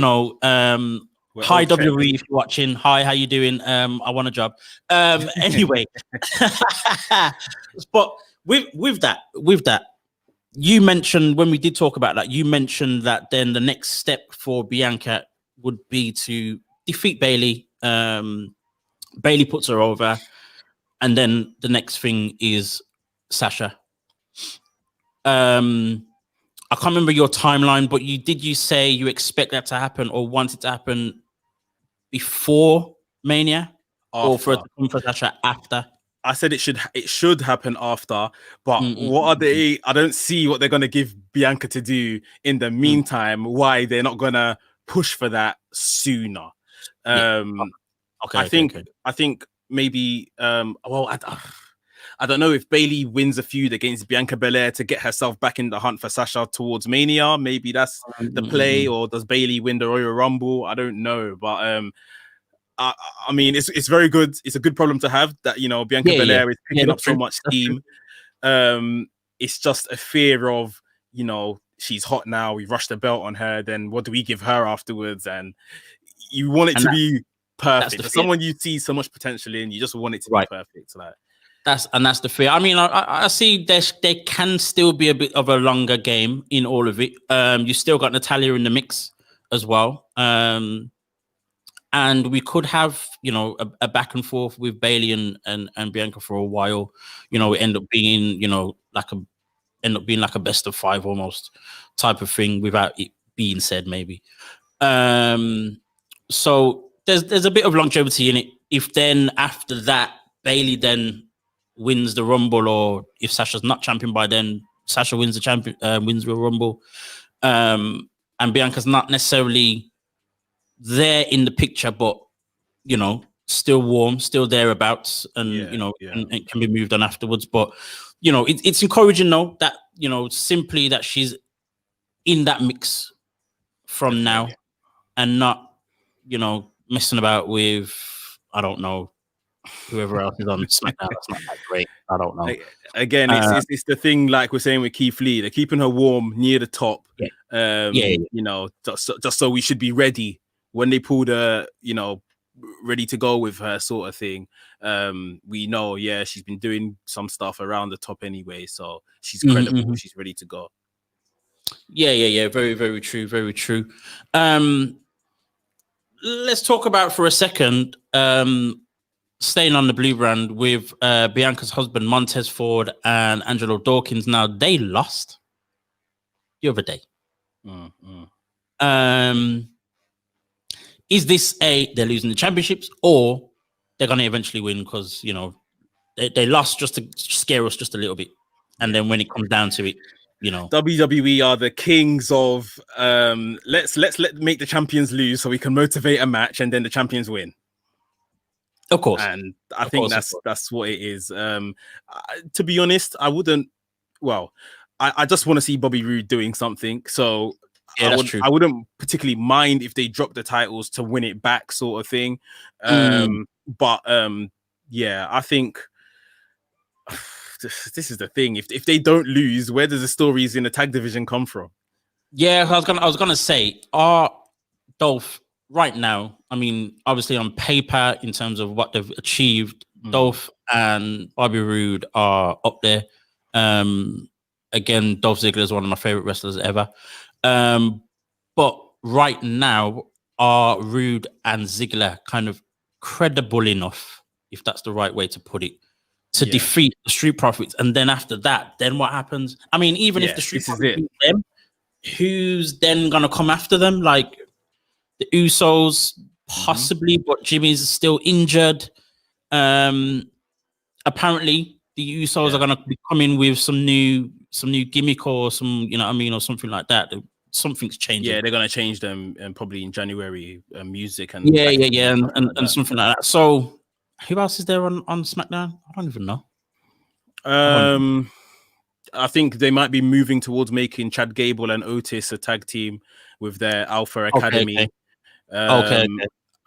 WWE, if you're watching. Hi, how you doing? I want a job. Anyway, but with that. You mentioned, when we did talk about that, you mentioned that then the next step for Bianca would be to defeat Bayley. Bayley puts her over, and then the next thing is Sasha. I can't remember your timeline, but you say you expect that to happen, or want it to happen before Mania, or for Sasha after? I said it should happen after, but what are they? I don't see what they're gonna give Bianca to do in the meantime. Why they're not gonna push for that sooner? I think maybe. I don't know if Bayley wins a feud against Bianca Belair to get herself back in the hunt for Sasha towards Mania. Maybe that's the play, or does Bayley win the Royal Rumble? I don't know, but I mean, it's very good. It's a good problem to have that, Bianca Belair is picking up so much steam. It's just a fear of, you know, she's hot now, we rushed the belt on her, then what do we give her afterwards? And you want it to be perfect. For someone you see so much potential in, you just want it to be perfect. Like that's the fear. I mean, I see there can still be a bit of a longer game in all of it. You still got Natalya in the mix as well. And we could have, you know, a back and forth with Bayley and Bianca for a while. You know, end up being, you know, like a best of 5 almost type of thing without it being said, maybe. So there's a bit of longevity in it. If then after that Bayley then wins the Rumble, or if Sasha's not champion by then, Sasha wins wins the Rumble, and Bianca's not necessarily there in the picture, but you know, still warm, still thereabouts, and you know, and it can be moved on afterwards. But you know, it's encouraging though that, you know, simply that she's in that mix from now, and not, you know, messing about with, I don't know, whoever else is on SmackDown. That's not that great. I don't know. Again, it's the thing, like we're saying with Keith Lee, they're keeping her warm near the top. You know, just so we should be ready when they pull the, you know, ready to go with her sort of thing. We know, she's been doing some stuff around the top anyway, so she's credible. She's ready to go. Very, very true. Very true. Let's talk about for a second, staying on the blue brand with Bianca's husband, Montez Ford, and Angelo Dawkins. Now, they lost the other day. Is this they're losing the championships, or they're going to eventually win because, you know, they lost just to scare us just a little bit. And then when it comes down to it, you know, WWE are the kings of let's make the champions lose so we can motivate a match and then the champions win. Of course. And I think that's what it is. To be honest, I wouldn't. Well, I just want to see Bobby Roode doing something. So I wouldn't particularly mind if they drop the titles to win it back, sort of thing. But I think this is the thing. If they don't lose, where does the stories in the tag division come from? Yeah, I was gonna say, Dolph right now, I mean, obviously on paper in terms of what they've achieved, Dolph and Bobby Roode are up there. Again, Dolph Ziggler is one of my favorite wrestlers ever. But right now, are Roode and Ziggler kind of credible enough, if that's the right way to put it, to defeat the Street Profits? And then after that, then what happens? I mean, even if the Street Profits beat them, who's then going to come after them? Like the Usos, possibly, but Jimmy's still injured. Apparently, the Usos are going to be coming with some new gimmick or some, you know what I mean, or something like that. Something's changing. Yeah, they're going to change them probably in January, music and and something like that. So who else is there on SmackDown? I don't even know. I think they might be moving towards making Chad Gable and Otis a tag team with their Alpha Academy. Okay.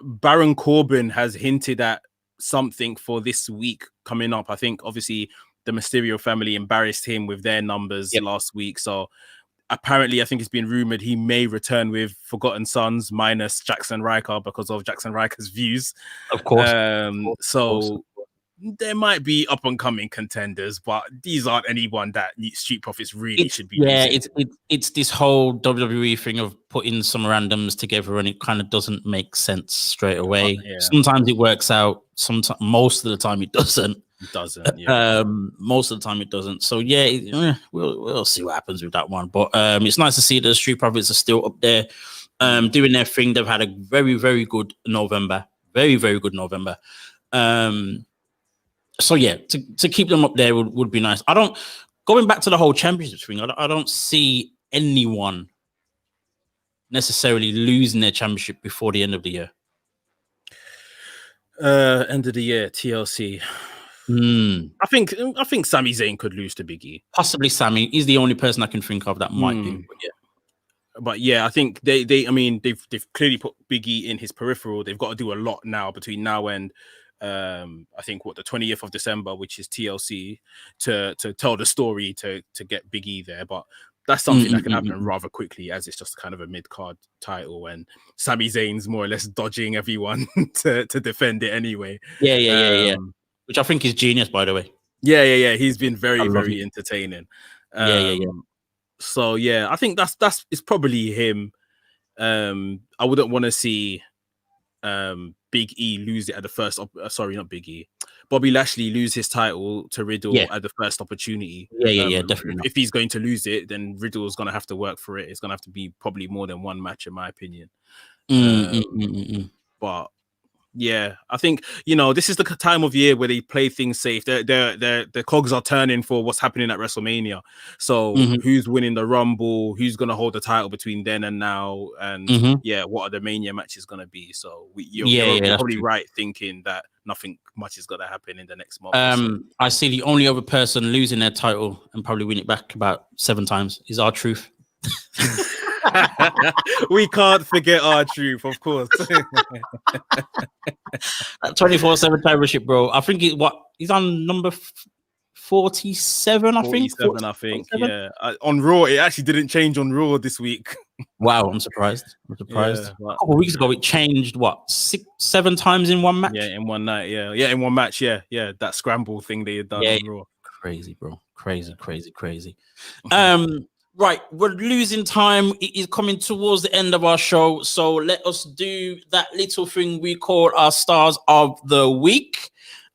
Baron Corbin has hinted at something for this week coming up. I think obviously the Mysterio family embarrassed him with their numbers last week. So apparently, I think it's been rumored he may return with Forgotten Sons minus Jackson Riker because of Jackson Riker's views. Of course. There might be up and coming contenders, but these aren't anyone that Street Profits really should be. Yeah, it's this whole WWE thing of putting some randoms together, and it kind of doesn't make sense straight away. Sometimes it works out. Sometimes, most of the time, it doesn't. It doesn't. Most of the time, it doesn't. So we'll see what happens with that one. But it's nice to see that the Street Profits are still up there, doing their thing. They've had a very, very good November. Very, very good November. So to keep them up there would be nice. Going back to the whole championship thing, I don't see anyone necessarily losing their championship before the end of the year. End of the year, TLC. I think Sami Zayn could lose to Big E. Possibly Sami. He's the only person I can think of that might do. But I think they've clearly put Big E in his peripheral. They've got to do a lot now between now and I think the 20th of December, which is TLC, to tell the story to get Big E there. But that's something that can happen rather quickly, as it's just kind of a mid-card title, and Sami Zayn's more or less dodging everyone to defend it anyway. Yeah. Which I think is genius, by the way. Yeah. He's been very entertaining. Yeah. So yeah, I think that's it's probably him. I wouldn't want to see Big E lose it at the first. Sorry, not Big E. Bobby Lashley lose his title to Riddle at the first opportunity. Yeah, definitely. If he's going to lose it, then Riddle's going to have to work for it. It's going to have to be probably more than one match, in my opinion. But yeah, I think, this is the time of year where they play things safe. The cogs are turning for what's happening at WrestleMania. So who's winning the Rumble? Who's going to hold the title between then and now? And what are the Mania matches going to be? So you're probably right thinking that nothing much is going to happen in the next month. I see the only other person losing their title and probably win it back about 7 times is R-Truth. We can't forget R-Truth, of course. 24/7 championship, bro. I think he's on number 47. 47, I think. Yeah. On Raw, it actually didn't change on Raw this week. Wow, I'm surprised. Yeah, a couple of weeks ago, it changed 6-7 times in one match. Yeah, in one night. Yeah, in one match. Yeah. That scramble thing they had done on Raw. Crazy, bro. Crazy. Right, we're losing time. It is coming towards the end of our show. So let us do that little thing we call our stars of the week.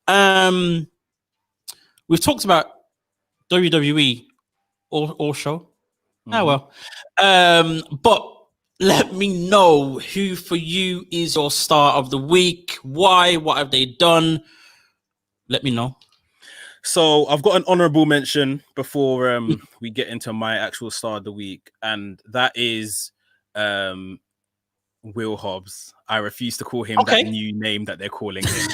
We've talked about WWE all show. Oh, well. But let me know who for you is your star of the week. Why? What have they done? Let me know. So I've got an honorable mention before we get into my actual star of the week, and that is Will Hobbs. I refuse to call him that new name that they're calling him.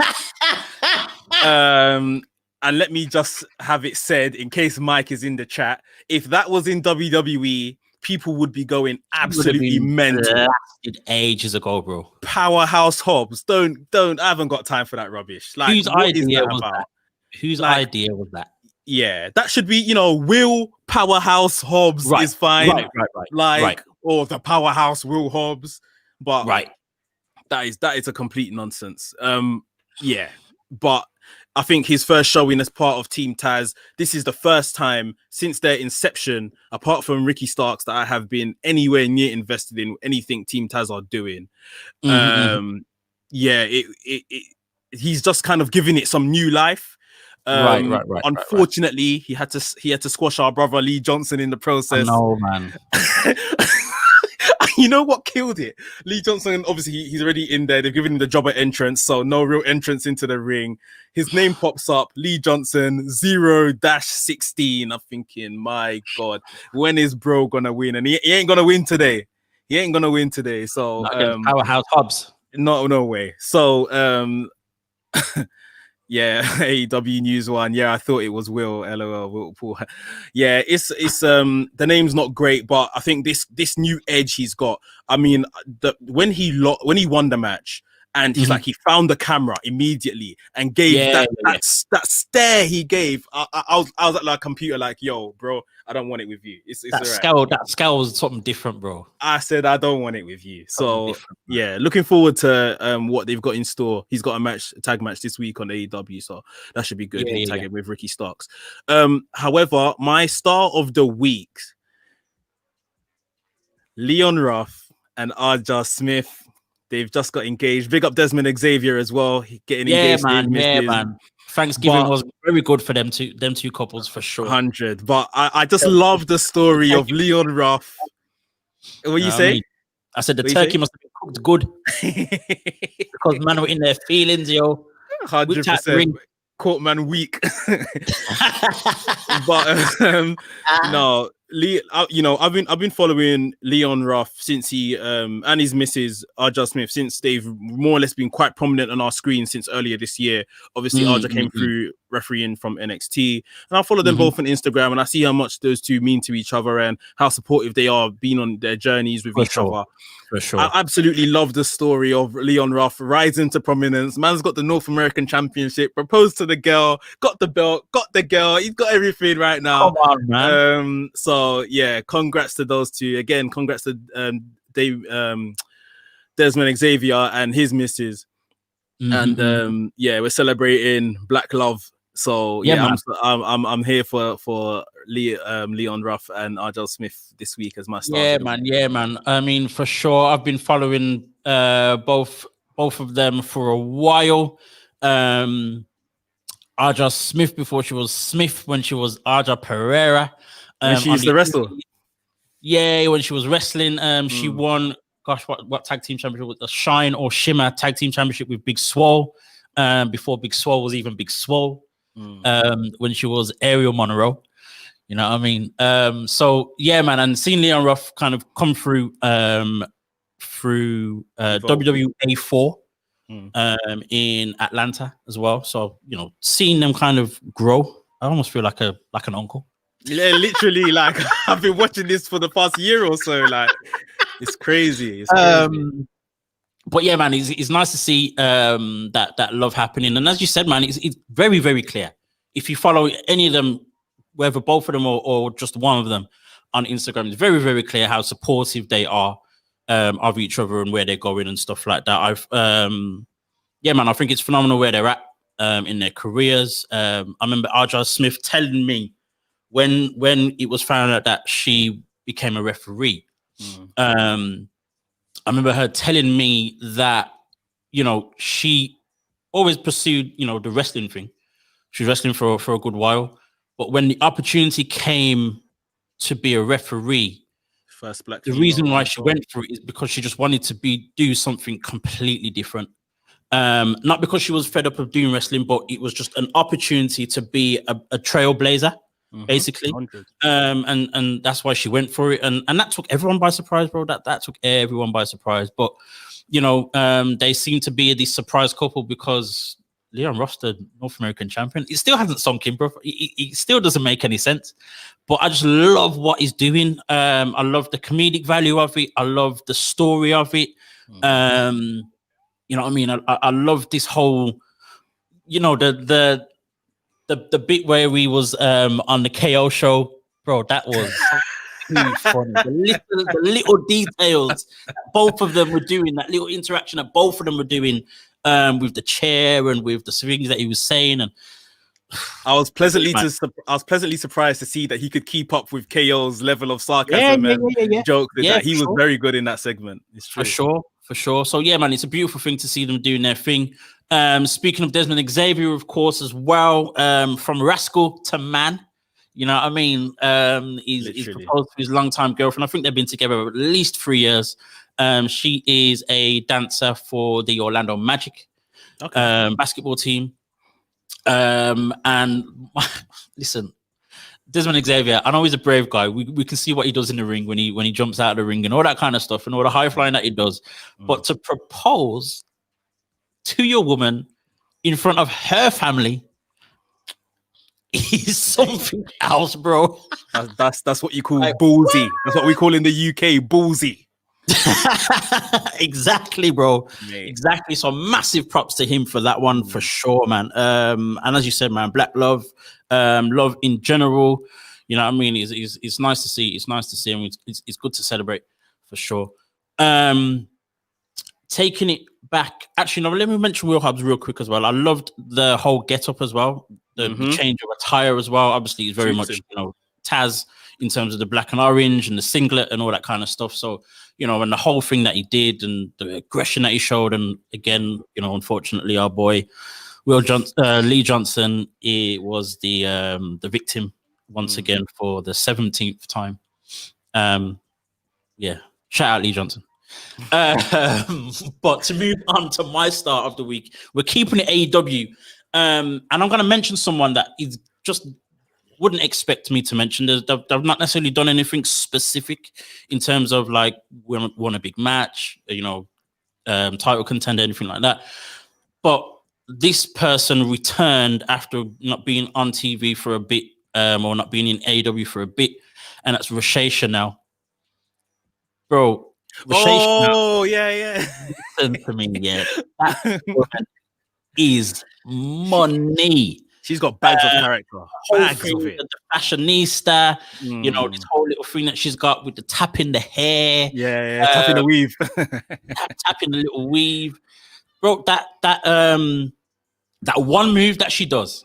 And let me just have it said, in case Mike is in the chat, if that was in WWE, people would be going absolutely mental. Ages ago, bro. Powerhouse Hobbs. Don't. I haven't got time for that rubbish. Like, whose idea was that? Whose idea was that? Yeah, that should be, Will Powerhouse Hobbs is fine. Right. Or the Powerhouse Will Hobbs. But that is a complete nonsense. But I think his first showing as part of Team Taz, this is the first time since their inception, apart from Ricky Starks, that I have been anywhere near invested in anything Team Taz are doing. He's just kind of giving it some new life. Unfortunately, he had to squash our brother Lee Johnson in the process. No, man. You know what killed it? Lee Johnson, obviously, he's already in there. They've given him the jobber entrance, so no real entrance into the ring. His name pops up, Lee Johnson, 0-16. I'm thinking, my God, when is bro gonna win? And he ain't gonna win today. So Powerhouse Hobbs. No way. So yeah, AEW News One. Yeah, I thought it was Will. LOL. Will Paul. Yeah, it's the name's not great, but I think this new edge he's got. I mean, when he won the match, and he's like, he found the camera immediately and gave that stare he gave. I was at my computer like, yo, bro, I don't want it with you. It's that scale. That scale was something different, bro. I said I don't want it with you. So yeah, looking forward to what they've got in store. He's got a tag match this week on AEW, so that should be good. Tagging with Ricky Starks. However, my star of the week, Leon Ruff and Arja Smith. They've just got engaged. Big up Desmond Xavier as well. Getting engaged. Man. Thanksgiving was very good for them two couples for sure. 100. But I just love the story of Leon Ruff. What you say? I said the turkey must have been cooked good because man were in their feelings, yo. 100%. Court man weak. But no. I've been following Leon Ruff since he and his missus Arja Smith, since they've more or less been quite prominent on our screen since earlier this year. Obviously, Arja came through refereeing from NXT, and I follow them both on Instagram, and I see how much those two mean to each other and how supportive they are being on their journeys with each other. For sure. I absolutely love the story of Leon Ruff rising to prominence. Man's got the North American Championship, proposed to the girl, got the belt, got the girl. He's got everything right now. Come on, man. So yeah, congrats to those two. Again, congrats to Desmond Xavier and his missus. And yeah, we're celebrating Black Love. So yeah, I'm here for Leon Ruff and Argel Smith this week as my star. Yeah, man. I mean, for sure, I've been following both of them for a while. Arja Smith before she was Smith, when she was Arja Pereira. When she used to wrestle. Yeah, when she was wrestling, she won. Gosh, what tag team championship was the Shine or Shimmer tag team championship with Big Swole. Before Big Swole was even Big Swole. When she was Ariel Monroe. You know what I mean? So yeah, man, and seeing Leon Ruff kind of come through WWA 4 in Atlanta as well. So, you know, seeing them kind of grow, I almost feel like an uncle. Yeah, literally, like I've been watching this for the past year or so. Like, it's crazy. It's crazy. But yeah, man, it's nice to see that love happening. And as you said, man, it's very, very clear. If you follow any of them, whether both of them or just one of them on Instagram, it's very, very clear how supportive they are of each other and where they're going and stuff like that. Yeah, man, I think it's phenomenal where they're at in their careers. I remember Arja Smith telling me when it was found out that she became a referee. I remember her telling me that, you know, she always pursued, you know, the wrestling thing. She was wrestling for a good while. But when the opportunity came to be a referee, the reason why she went for it is because she just wanted to do something completely different. Not because she was fed up of doing wrestling, but it was just an opportunity to be a trailblazer. Basically, and that's why she went for it, and that took everyone by surprise, bro. That took everyone by surprise. But you know, they seem to be this surprise couple because Leon Ruff's the North American champion. It still hasn't sunk in, bro. It still doesn't make any sense. But I just love what he's doing. I love the comedic value of it. I love the story of it. You know what I mean? I love this whole, you know, the bit where we was on the KO show, bro. That was funny. The little details that both of them were doing, that little interaction that both of them were doing with the chair and with the things that he was saying, and I was pleasantly surprised to see that he could keep up with KO's level of sarcasm and joke. That he was very good in that segment. It's true. For sure. So yeah, man, it's a beautiful thing to see them doing their thing. Speaking of Desmond Xavier, of course, as well, from rascal to man, you know what I mean? He's proposed to his longtime girlfriend. I think they've been together at least 3 years. She is a dancer for the Orlando Magic basketball team. And listen, Desmond Xavier, I know he's a brave guy. We can see what he does in the ring when he jumps out of the ring and all that kind of stuff and all the high flying that he does. But to propose to your woman in front of her family is something else, bro. That's what you call ballsy. That's what we call in the UK ballsy. Exactly, bro. Mate. Exactly. So massive props to him for that one, for sure, man. And as you said, man, Black love, love in general. You know what I mean? It's nice to see. It's nice to see him. It's good to celebrate, for sure. Taking it back, actually, no, let me mention Will Hobbs real quick as well. I loved the whole get-up as well, the change of attire as well. Obviously, it's very much, you know, Taz in terms of the black and orange and the singlet and all that kind of stuff. So, you know, and the whole thing that he did and the aggression that he showed. And again, you know, unfortunately, our boy Lee Johnson, he was the victim once again for the 17th time. Yeah, shout out Lee Johnson. But to move on to my start of the week, we're keeping it AEW, and I'm going to mention someone that is just wouldn't expect me to mention. They've not necessarily done anything specific in terms of like won a big match, you know, title contender, anything like that. But this person returned after not being on TV for a bit, or not being in AEW for a bit, and that's Rasheed Chanel. Bro, Rasheed Oh, yeah. listen to me, yeah. That woman is money. She's got bags of character. Whole Bags thing, of it. the fashionista, you know, this whole little thing that she's got with the tap in the hair. Yeah. Tapping the weave. Tapping the little weave. Bro, that one move that she does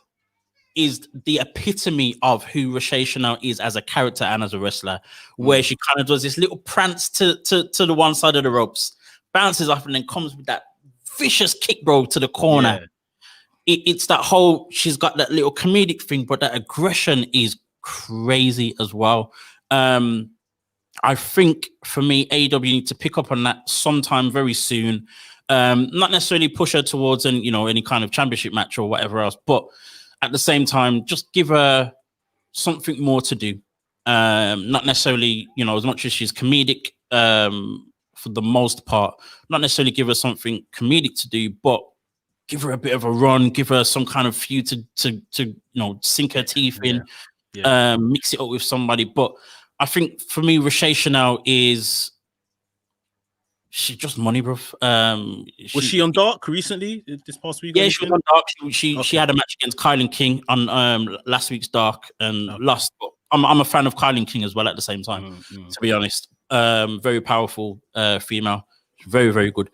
is the epitome of who Rasheed Chanel is as a character and as a wrestler, where she kind of does this little prance to the one side of the ropes, bounces off, and then comes with that vicious kick, bro, to the corner. Yeah. It's that whole, she's got that little comedic thing, but that aggression is crazy as well. I think for me, AEW need to pick up on that sometime very soon. Not necessarily push her towards any kind of championship match or whatever else, but at the same time, just give her something more to do. Not necessarily, as much as she's comedic for the most part, not necessarily give her something comedic to do, but give her a bit of a run, give her some kind of feud to sink her teeth in, mix it up with somebody. But I think for me, Rasheed Chanel she's just money, bro. Was she on Dark recently this past week? Yeah, she was on Dark. She had a match against Kylan King on last week's Dark and lost. But I'm a fan of Kylan King as well at the same time, to be honest. Very powerful female. Very, very good.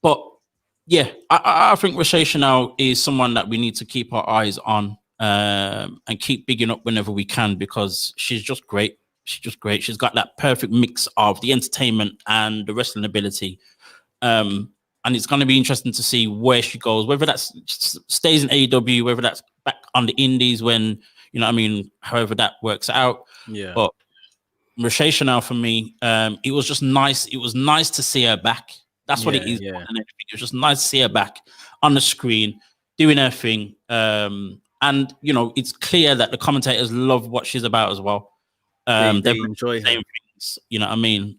But yeah, I think Rasheed Chanel is someone that we need to keep our eyes on and keep bigging up whenever we can, because she's just great. She's just great. She's got that perfect mix of the entertainment and the wrestling ability. And it's going to be interesting to see where she goes, whether that stays in AEW, whether that's back on the indies when, however that works out. Yeah. But Rasheed Chanel for me, it was just nice. It was nice to see her back. That's what it is. Yeah. It was just nice to see her back on the screen, doing her thing. And, it's clear that the commentators love what she's about as well. They enjoy her. Things, you know what I mean?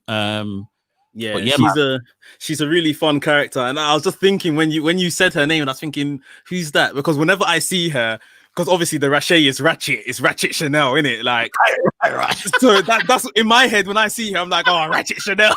She's a really fun character. And I was just thinking when you said her name, and I was thinking, who's that? Because whenever I see her, because obviously the Rasheed is Ratchet, it's Ratchet Chanel, isn't it? Like, right. So that's in my head when I see her, I'm like, oh, Ratchet Chanel,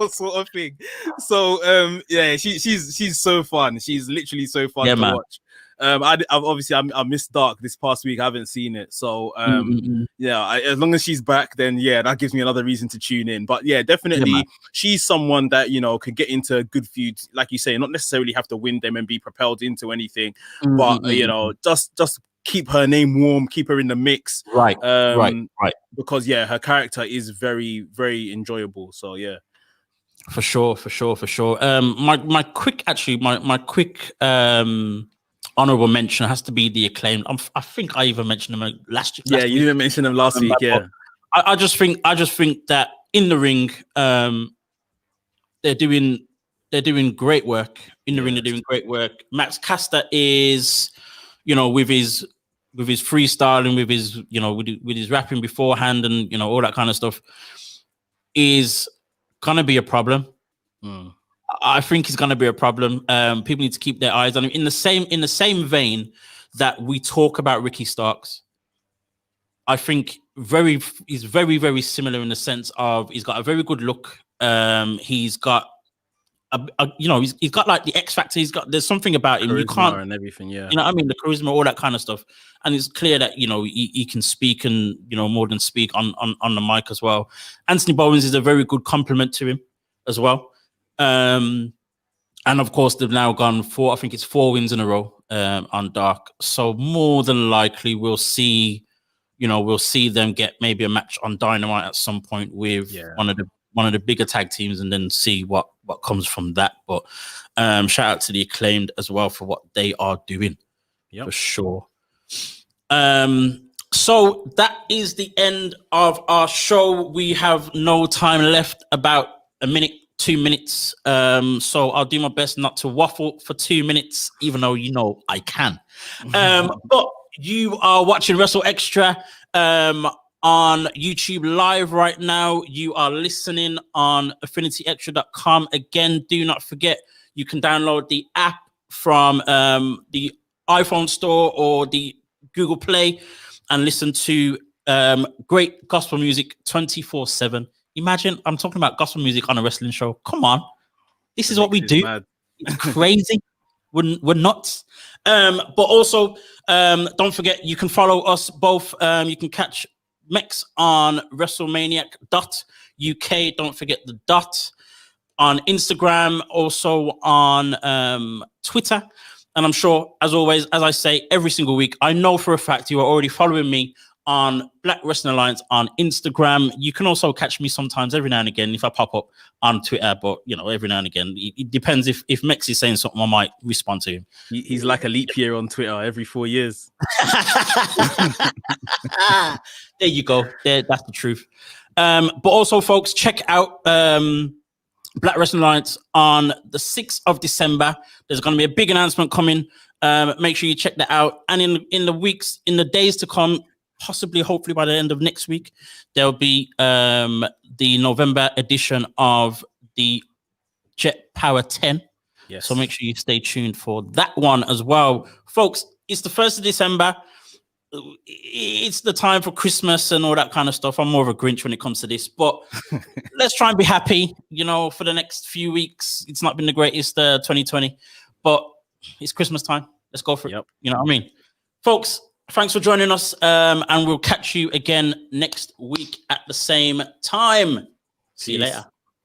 sort of thing. So she's so fun. She's literally so fun to watch. I missed Dark this past week. I haven't seen it, so as long as she's back, then that gives me another reason to tune in. But definitely, she's someone that could get into good feuds, like you say, not necessarily have to win them and be propelled into anything, but just keep her name warm, keep her in the mix, right, because her character is very, very enjoyable. So for sure. My quick honorable mention has to be the Acclaimed. I think I even mentioned them last week. You didn't mention them last week. I just think that in the ring, they're doing great work. In the ring, they're doing great work. Max Caster is, with his freestyling, with his with his rapping beforehand, and all that kind of stuff, is gonna be a problem. I think it's going to be a problem. People need to keep their eyes on him. In the same vein that we talk about Ricky Starks, I think he's very, very similar in the sense of he's got a very good look. He's got he's got like the X factor. There's something about him. Charisma You can't and everything. Yeah, the charisma, all that kind of stuff. And it's clear that he can speak and more than speak on the mic as well. Anthony Bowens is a very good compliment to him as well. And of course they've now gone 4 wins in a row on Dark. So more than likely we'll see them get maybe a match on Dynamite at some point with one of the bigger tag teams, and then see what comes from that. But shout out to the Acclaimed as well for what they are doing, for sure. So that is the end of our show. We have no time left, about a minute, 2 minutes. So I'll do my best not to waffle for 2 minutes, even though I can. But you are watching WrstlXtra on YouTube live right now. You are listening on affinityextra.com. Again, do not forget, you can download the app from the iPhone store or the Google Play and listen to great gospel music 24/7. Imagine I'm talking about gospel music on a wrestling show. Come on. This is what we do. Mad. It's crazy. We're nuts. But also, don't forget, you can follow us both. You can catch Mex on wrestlemaniac.uk. Don't forget the dot on Instagram, also on Twitter. And I'm sure, as always, as I say every single week, I know for a fact you are already following me on Black Wrestling Alliance on Instagram. You can also catch me sometimes every now and again if I pop up on Twitter, but every now and again, it depends. If Mex is saying something, I might respond to him. He's like a leap year on Twitter every 4 years. There you go. That's the truth. But also, folks, check out Black Wrestling Alliance on the 6th of December. There's going to be a big announcement coming. Make sure you check that out. And in the days to come, possibly, hopefully by the end of next week, there'll be the November edition of the Jet Power 10. Yes. So make sure you stay tuned for that one as well. Folks, it's the 1st of December. It's the time for Christmas and all that kind of stuff. I'm more of a Grinch when it comes to this, but let's try and be happy, for the next few weeks. It's not been the greatest 2020, but it's Christmas time. Let's go for it. Yep. You know what I mean? Folks, thanks for joining us. And we'll catch you again next week at the same time. See you later.